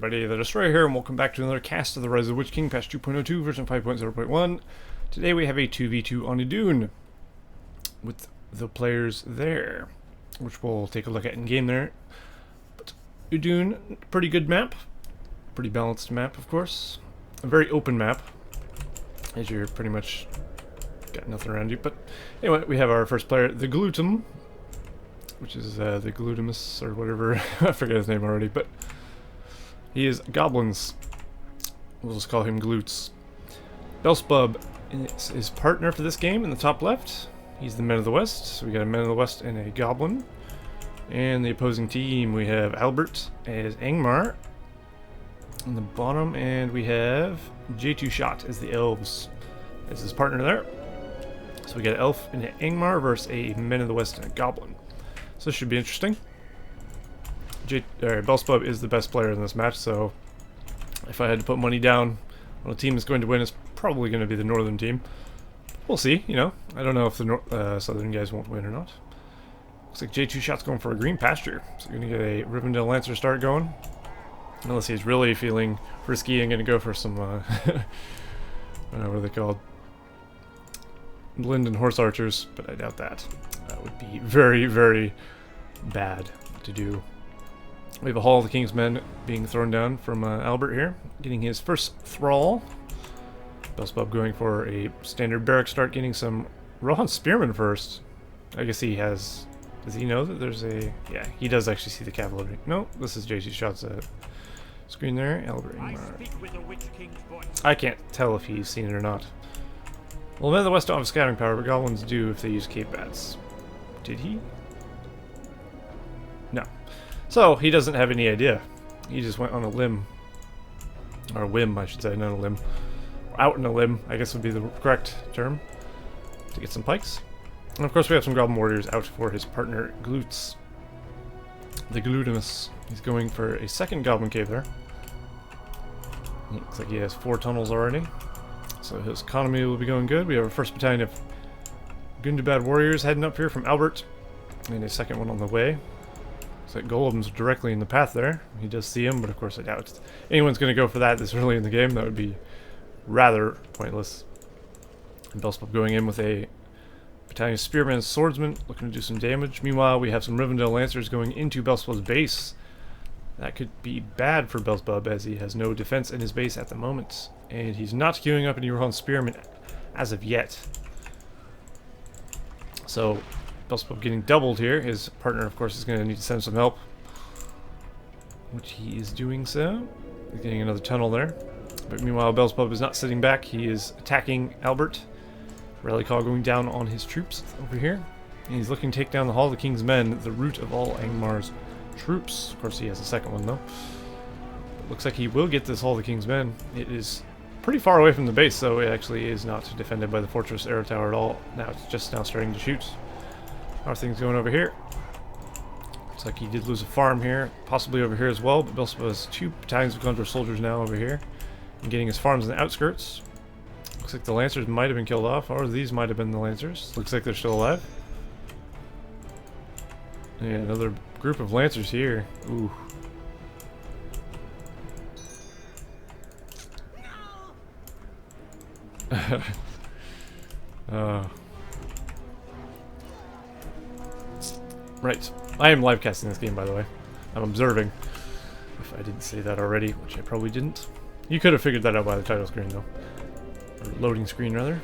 everybody, the Destroyer here, and welcome back to another cast of the Rise of the Witch King, patch 2.02, version 5.0.1. Today we have a 2v2 on Udun, with the players there, which we'll take a look at in game there. But Udun, pretty good map, pretty balanced map, of course. A very open map, as you're pretty much got nothing around you. But anyway, we have our first player, the Glutum, which is the Glutimus or whatever. I forget his name already, but he is Goblins. We'll just call him Glutes. Belsebub is his partner for this game in the top left. He's the Men of the West, so we got a Men of the West and a Goblin. And the opposing team, we have Albert as Angmar on the bottom, and we have J2Shot as the Elves as his partner there. So we got an Elf and an Angmar versus a Men of the West and a Goblin. So this should be interesting. Belsebub is the best player in this match, so if I had to put money down on a team that's going to win, it's probably going to be the northern team. We'll see, you know. I don't know if the southern guys won't win or not. Looks like J2Shot's going for a green pasture, so we're going to get a Rivendell Lancer start going. Unless he's really feeling risky and going to go for some, I don't know what are they called? Linden Horse Archers, but I doubt that. That would be very, very bad to do. We have a Hall of the King's Men being thrown down from Albert here, getting his first Thrall. Belsebub going for a standard barrack start, getting some Rohan Spearmen first. I guess he has... Does he know that there's a... Yeah, he does actually see the cavalry. No, this is J2Shot's screen there. Albert I can't tell if he's seen it or not. Well, Men of the West don't have scouting power, but Goblins do if they use cave bats. Did he? No. So, he doesn't have any idea. He just went on a limb. Or a whim, I should say, not a limb. Out in a limb, I guess would be the correct term. To get some pikes. And of course we have some Goblin Warriors out for his partner, Glutes. The Glutimus. He's going for a second Goblin Cave there. Looks like he has 4 tunnels already. So his economy will be going good. We have our first battalion of Gundabad Warriors heading up here from Albert. And a second one on the way. Looks like Golem's directly in the path there. He does see him, but of course I doubt anyone's going to go for that this early in the game. That would be rather pointless. And Belsebub going in with a battalion of Spearmen and Swordsmen, looking to do some damage. Meanwhile, we have some Rivendell Lancers going into Belsebub's base. That could be bad for Belsebub, as he has no defense in his base at the moment. And he's not queuing up any Rohan Spearmen as of yet. So, Belsebub getting doubled here. His partner, of course, is going to need to send some help, which he is doing so. He's getting another tunnel there. But meanwhile, Belsebub is not sitting back. He is attacking Albert. Rally call going down on his troops over here. And he's looking to take down the Hall of the King's Men, the root of all Angmar's troops. Of course, he has a second one, though. But looks like he will get this Hall of the King's Men. It is pretty far away from the base, so it actually is not defended by the Fortress Arrow Tower at all. Now it's just now starting to shoot. How are things going over here? Looks like he did lose a farm here, possibly over here as well, but Belsebub has 2 battalions of Gondor soldiers now over here, and getting his farms in the outskirts. Looks like the Lancers might have been killed off, or these might have been the Lancers. Looks like they're still alive. And another group of Lancers here. Ooh. Right. I am live casting this game, by the way. I'm observing. If I didn't say that already, which I probably didn't. You could have figured that out by the title screen, though. Or loading screen, rather.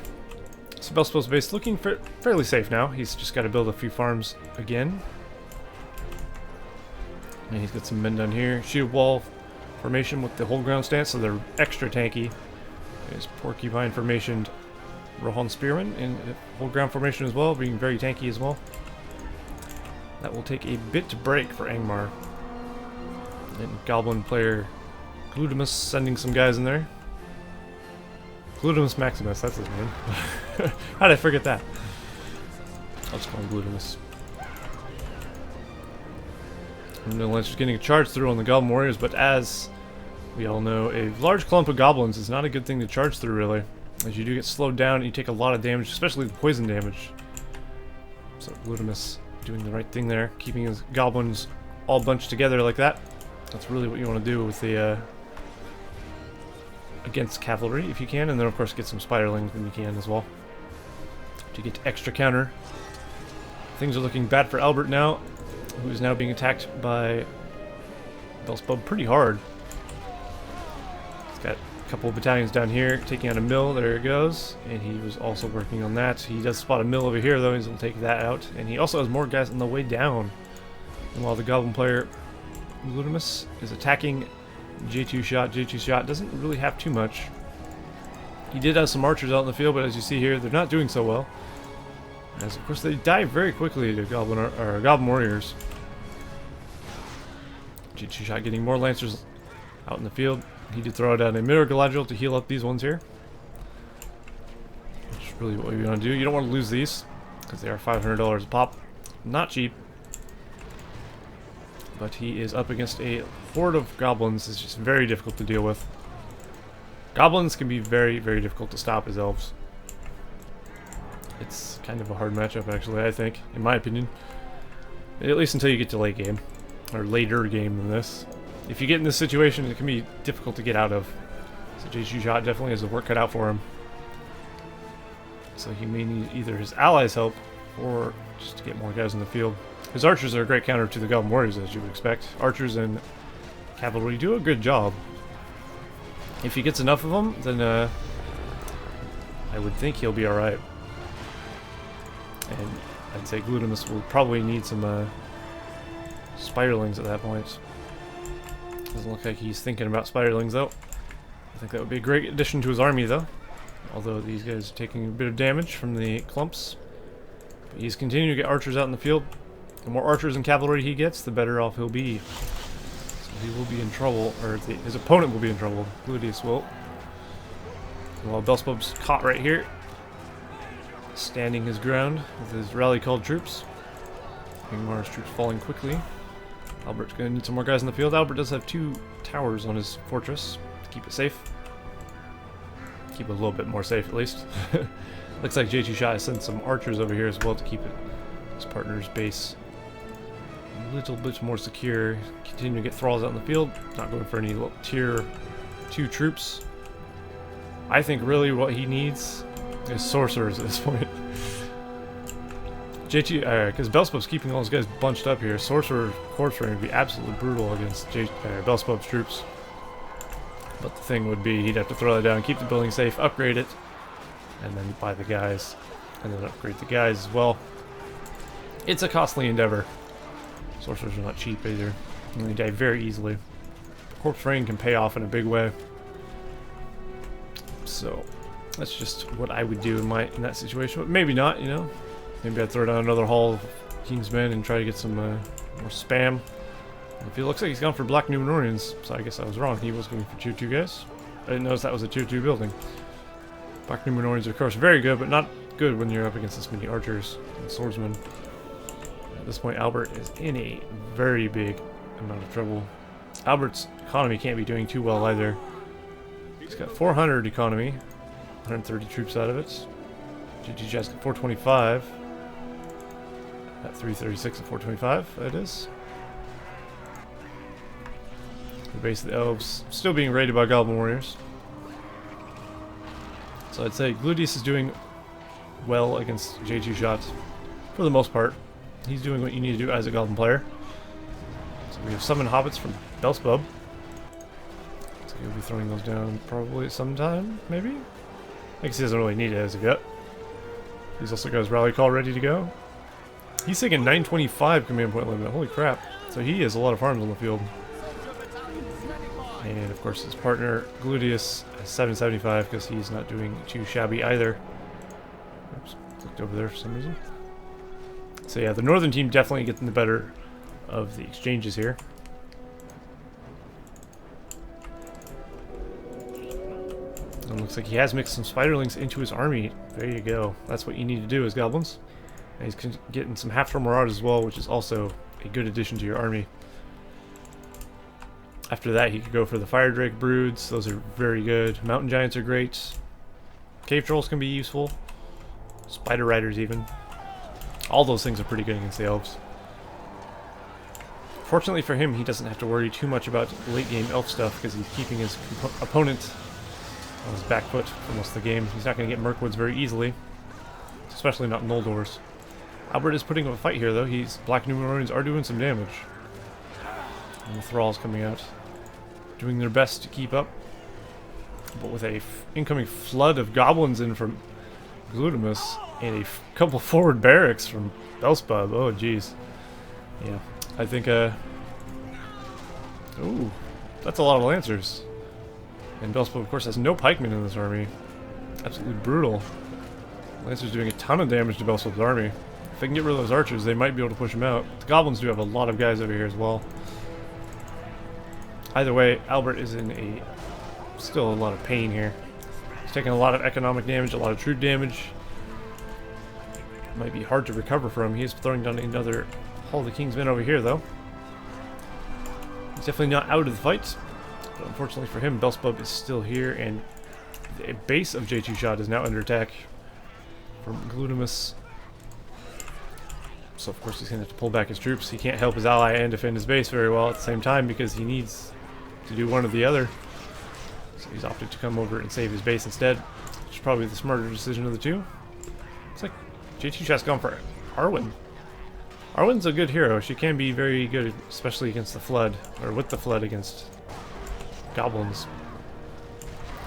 So Belsebub's base looking fairly safe now. He's just got to build a few farms again. And he's got some men down here. Shield wall formation with the hold ground stance, so they're extra tanky. There's porcupine formationed Rohan Spearmen in hold ground formation as well, being very tanky as well. That will take a bit to break for Angmar. And Goblin player Glutimus sending some guys in there. Glutimus Maximus, that's his name. How did I forget that? I'll just call him Glutimus. And the Lancer's getting a charge through on the Goblin Warriors, but as we all know, a large clump of Goblins is not a good thing to charge through, really. As you do get slowed down and you take a lot of damage, especially the poison damage. So Glutimus doing the right thing there, keeping his Goblins all bunched together like that. That's really what you want to do with the against cavalry if you can, and then of course get some spiderlings when you can as well to get extra counter. Things are looking bad for Albert now, who is now being attacked by Belsebub pretty hard. He's got a couple of battalions down here taking out a mill. There it goes, and he was also working on that. He does spot a mill over here though. He's going to take that out, and he also has more guys on the way down. And while the Goblin player Udun is attacking J2Shot, J2Shot doesn't really have too much. He did have some archers out in the field, but as you see here, they're not doing so well. As of course they die very quickly to Goblin warriors. J2Shot getting more lancers out in the field. He did throw down a mirror Galadriel to heal up these ones here, which is really what you want to do. You don't want to lose these because they are $500 a pop. Not cheap. But he is up against a horde of goblins. It's just very difficult to deal with. Goblins can be very, very difficult to stop as elves. It's kind of a hard matchup, actually, I think, in my opinion. At least until you get to late game, or later game than this. If you get in this situation, it can be difficult to get out of. So J2Shot definitely has the work cut out for him. So he may need either his allies' help, or just to get more guys in the field. His archers are a great counter to the Goblin warriors, as you would expect. Archers and cavalry do a good job. If he gets enough of them, then I would think he'll be alright. And I'd say Udun will probably need some spiderlings at that point. Doesn't look like he's thinking about spiderlings though. I think that would be a great addition to his army though. Although these guys are taking a bit of damage from the clumps. But he's continuing to get archers out in the field. The more archers and cavalry he gets, the better off he'll be. So he will be in trouble, or his opponent will be in trouble. Gludius will. And while Belsebub's caught right here, standing his ground with his rally called troops. Angmar's troops falling quickly. Albert's going to need some more guys in the field. Albert does have 2 towers on his fortress to keep it safe. Keep it a little bit more safe, at least. Looks like J2Shot has sent some archers over here as well to keep his partner's base a little bit more secure. Continue to get thralls out in the field. Not going for any tier 2 troops. I think really what he needs is sorcerers at this point. Because Belsebub's keeping all those guys bunched up here. Sorcerer corpse rain would be absolutely brutal against Belsebub's troops. But the thing would be, he'd have to throw that down, keep the building safe, upgrade it, and then buy the guys, and then upgrade the guys as well. It's a costly endeavor. Sorcerers are not cheap either, and they die very easily. Corpse rain can pay off in a big way. So that's just what I would do in that situation, but maybe not, you know. Maybe I'd throw down another Hall of Kingsmen and try to get some more spam. If it looks like he's gone for Black Numenorians, so I guess I was wrong. He was going for tier 2 guys. I didn't notice that was a tier 2 building. Black Numenorians are of course very good, but not good when you're up against this many archers and swordsmen. At this point, Albert is in a very big amount of trouble. Albert's economy can't be doing too well either. He's got 400 economy, 130 troops out of it. J2Shot's got 425. At 336 and 425, that is. The base of the Elves still being raided by Goblin warriors. So I'd say Gludius is doing well against J2Shot for the most part. He's doing what you need to do as a Goblin player. So we have summoned hobbits from Belsebub. So he'll be throwing those down probably sometime, maybe? I guess he doesn't really need it as a gut. He's also got his rally call ready to go. He's taking 925 command point limit. Holy crap. So he has a lot of farms on the field. And of course his partner Gludius has 775 because he's not doing too shabby either. Oops, clicked over there for some reason. So yeah, the northern team definitely getting the better of the exchanges here. And looks like he has mixed some spiderlings into his army. There you go. That's what you need to do as goblins. And he's getting some half-storm marauders as well, which is also a good addition to your army. After that, he could go for the fire drake broods. Those are very good. Mountain giants are great. Cave trolls can be useful. Spider riders even. All those things are pretty good against the elves. Fortunately for him, he doesn't have to worry too much about late game elf stuff because he's keeping his opponent on his back foot for most of the game. He's not going to get Mirkwoods very easily, especially not Noldors. Albert is putting up a fight here, though. Black Numenorians are doing some damage. And the Thralls coming out, doing their best to keep up. But with a incoming flood of goblins in from Glutamus and a couple forward barracks from Belsebub. Oh, jeez. Yeah, I think, ooh, that's a lot of Lancers. And Belsebub, of course, has no pikemen in this army. Absolutely brutal. Lancers doing a ton of damage to Belsebub's army. If they can get rid of those archers, they might be able to push them out. The goblins do have a lot of guys over here as well. Either way, Albert is in still a lot of pain here. He's taking a lot of economic damage, a lot of troop damage. Might be hard to recover from. He is throwing down another Hall of the King's Men over here, though. He's definitely not out of the fight. But unfortunately for him, Belsebub is still here, and the base of J2Shot is now under attack from Glutamus. So of course he's going to have to pull back his troops. He can't help his ally and defend his base very well at the same time because he needs to do one or the other. So he's opted to come over and save his base instead, which is probably the smarter decision of the two. Looks like J2Shot's gone for Arwen. Arwen's a good hero. She can be very good, especially against the Flood, or with the Flood against goblins.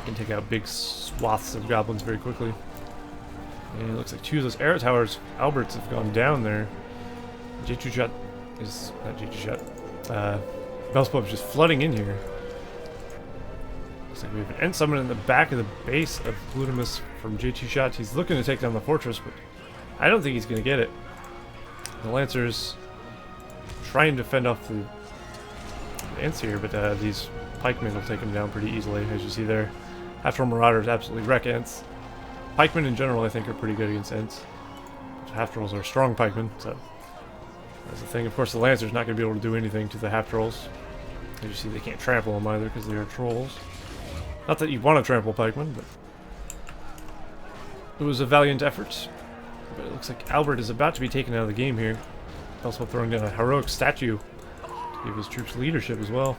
Can take out big swaths of goblins very quickly. And it looks like two of those arrow towers, Alberts, have gone down there. J2Shot is not J2Shot. Belsebub is just flooding in here. Looks like we have an End Summon in the back of the base of Glutamus from J2Shot. He's looking to take down the fortress, but I don't think he's going to get it. The Lancers trying to fend off the Ents here, but these pikemen will take him down pretty easily, as you see there. After Marauders absolutely wreck Ents. Pikemen in general, I think, are pretty good against Ents. Half-Trolls are strong pikemen, so that's the thing. Of course, the Lancer's not going to be able to do anything to the Half-Trolls. As you see, they can't trample them either because they are trolls. Not that you want to trample pikemen, but it was a valiant effort. But it looks like Albert is about to be taken out of the game here. Also throwing down a heroic statue to give his troops leadership as well.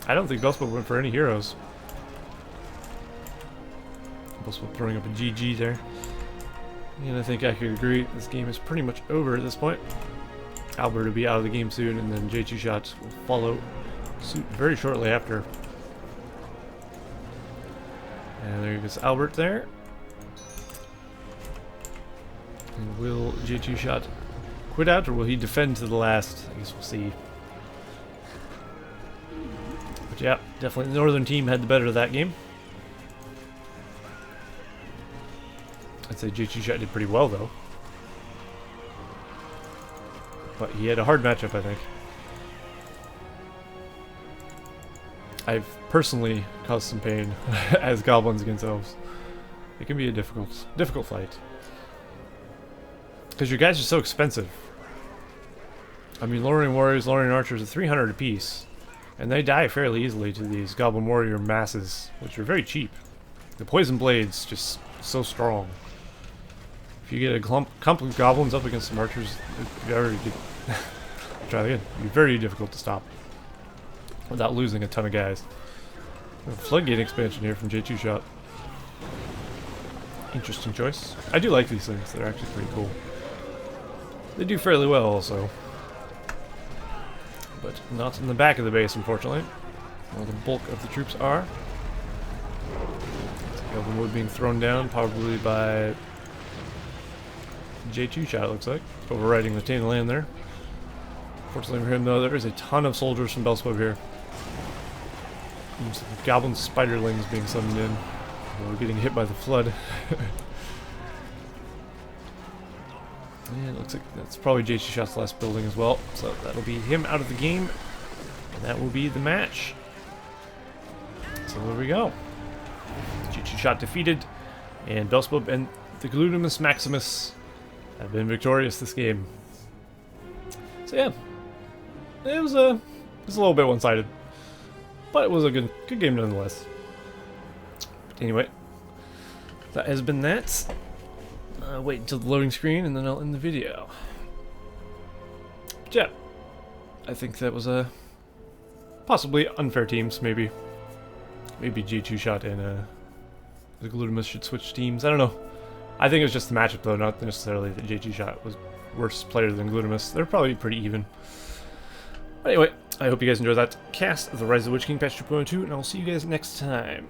I don't think Belsebub went for any heroes. Belsebub throwing up a GG there. And I think I could agree, this game is pretty much over at this point. Albert will be out of the game soon, and then J2Shot will follow suit very shortly after. And there goes Albert there. And will J2Shot quit out, or will he defend to the last? I guess we'll see. But yeah, definitely the Northern team had the better of that game. I'd say J2Shot did pretty well, though. But he had a hard matchup, I think. I've personally caused some pain as goblins against elves. It can be a difficult fight. Because your guys are so expensive. I mean, Lorien Warriors, Lorien Archers are 300 apiece. And they die fairly easily to these Goblin Warrior masses, which are very cheap. The Poison Blade's just so strong. If you get a clump of goblins up against some archers, it'd be very difficult to stop without losing a ton of guys. A floodgate expansion here from J2Shot. Interesting choice. I do like these things. They're actually pretty cool. They do fairly well also. But not in the back of the base, unfortunately. Where the bulk of the troops are. Goblin wood being thrown down, probably by J2Shot, it looks like. Overriding the Tainted Land there. Fortunately for him, though, there is a ton of soldiers from Belsebub here. Goblin spiderlings being summoned in. We're getting hit by the flood. And it looks like that's probably J2Shot's last building as well. So that'll be him out of the game. And that will be the match. So there we go. J2Shot defeated. And Belsebub and the Glutamus Maximus have been victorious this game. So yeah. It was a little bit one-sided. But it was a good game nonetheless. But anyway. That has been that. Wait until the loading screen and then I'll end the video. But yeah, I think that was a possibly unfair teams. Maybe J2Shot and the Glutimus should switch teams. I don't know. I think it was just the matchup, though, not necessarily that J2Shot was worse player than Glutimus. They're probably pretty even. But anyway, I hope you guys enjoyed that cast of the Rise of the Witch King patch 2.2, and I'll see you guys next time.